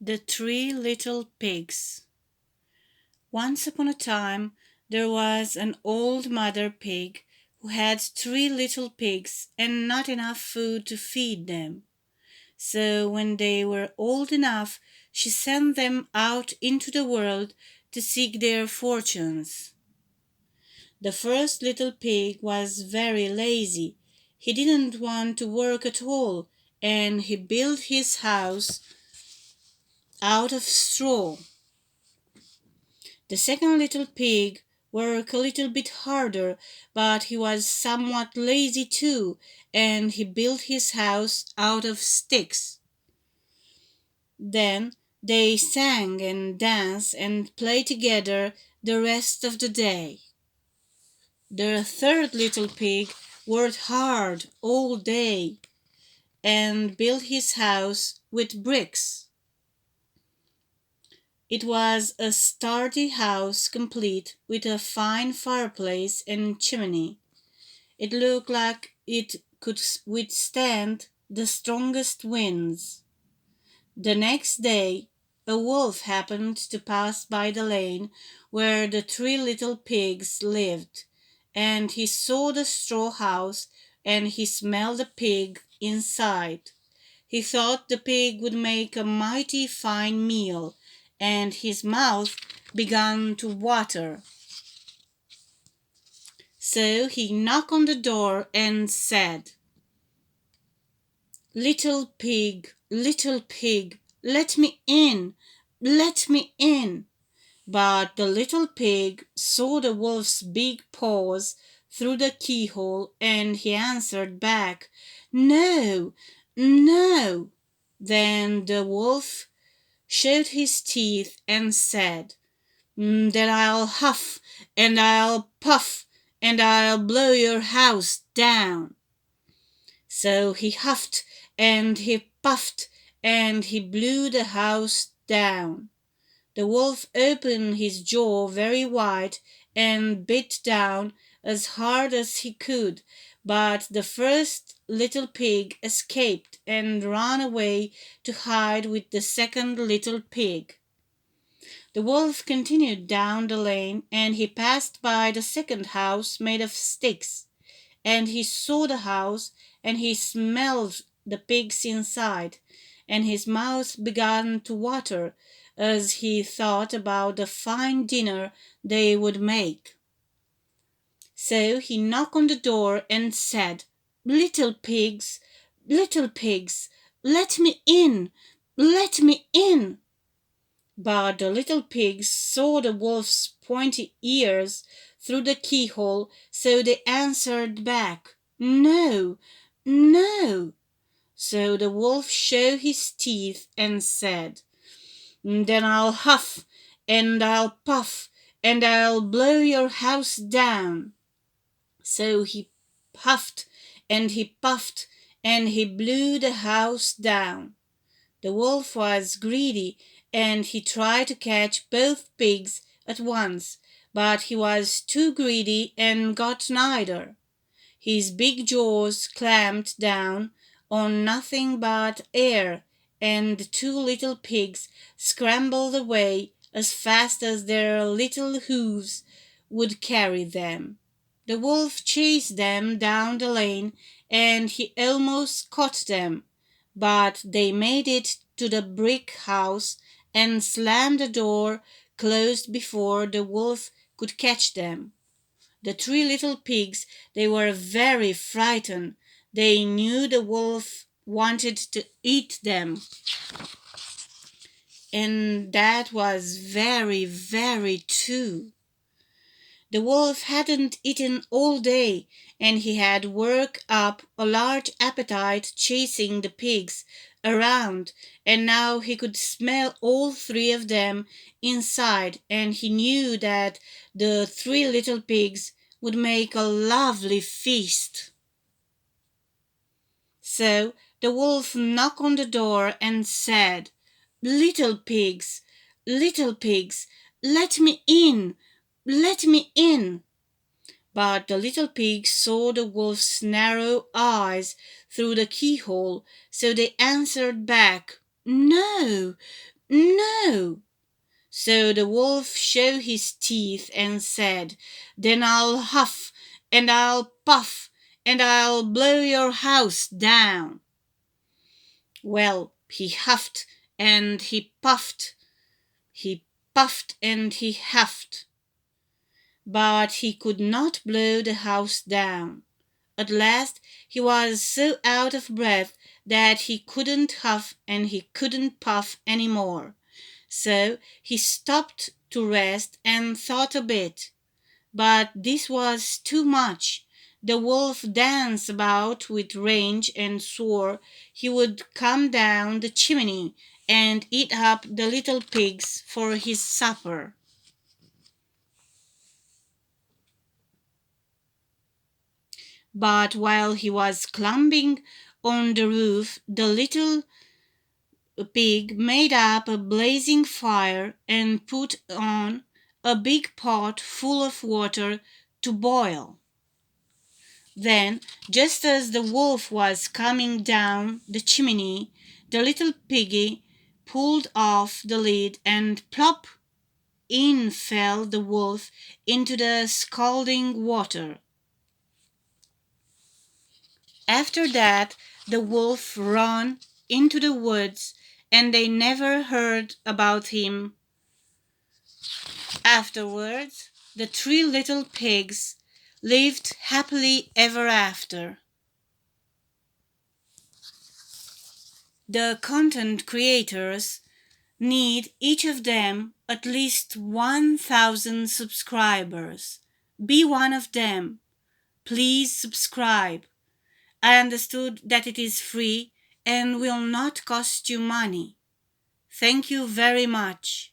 The Three Little Pigs. Once upon a time there was an old mother pig who had three little pigs and not enough food to feed them. So when they were old enough, she sent them out into the world to seek their fortunes. The first little pig was very lazy. He didn't want to work at all, and he built his house out of straw. The second little pig worked a little bit harder, but he was somewhat lazy too, and he built his house out of sticks. Then they sang and danced and played together the rest of the day. The third little pig worked hard all day and built his house with bricks. It was a sturdy house complete with a fine fireplace and chimney. It looked like it could withstand the strongest winds. The next day a wolf happened to pass by the lane where the three little pigs lived, and he saw the straw house and he smelled the pig inside. He thought the pig would make a mighty fine meal, and his mouth began to water. So he knocked on the door and said, little pig, let me in, let me in." But the little pig saw the wolf's big paws through the keyhole, and he answered back, "No, no." Then the wolf showed his teeth and said, "Then I'll huff and I'll puff and I'll blow your house down." So he huffed and he puffed and he blew the house down. The wolf opened his jaw very wide and bit down as hard as he could, but the first little pig escaped and ran away to hide with the second little pig. The wolf continued down the lane, and he passed by the second house made of sticks, and he saw the house, and he smelled the pigs inside, and his mouth began to water as he thought about the fine dinner they would make. So he knocked on the door and said, little pigs, let me in, let me in." But the little pigs saw the wolf's pointy ears through the keyhole, so they answered back, "No, no." So the wolf showed his teeth and said, "Then I'll huff and I'll puff and I'll blow your house down." So he puffed and he puffed and he blew the house down. The wolf was greedy, and he tried to catch both pigs at once, but he was too greedy and got neither. His big jaws clamped down on nothing but air, and the two little pigs scrambled away as fast as their little hoofs would carry them. The wolf chased them down the lane, and he almost caught them, but they made it to the brick house and slammed the door closed before the wolf could catch them. The three little pigs, they were very frightened. They knew the wolf wanted to eat them, and that was very, very true. The wolf hadn't eaten all day, and he had worked up a large appetite chasing the pigs around, and now he could smell all three of them inside, and he knew that the three little pigs would make a lovely feast. So the wolf knocked on the door and said, little pigs, let me in, let me in." But the little pigs saw the wolf's narrow eyes through the keyhole, so they answered back, "No, No. So the wolf showed his teeth and said, "Then I'll huff and I'll puff and I'll blow your house down." Well, he huffed and he puffed and he huffed, but he could not blow the house down. At last he was so out of breath that he couldn't huff and he couldn't puff any more. So he stopped to rest and thought a bit. But this was too much. The wolf danced about with rage and swore he would come down the chimney and eat up the little pigs for his supper. But while he was climbing on the roof, the little pig made up a blazing fire and put on a big pot full of water to boil. Then, just as the wolf was coming down the chimney, the little piggy pulled off the lid and plop! In fell the wolf into the scalding water. After that, the wolf ran into the woods, and they never heard about him. Afterwards, the three little pigs lived happily ever after. The content creators need each of them at least 1,000 subscribers. Be one of them. Please subscribe. I understood that it is free and will not cost you money. Thank you very much.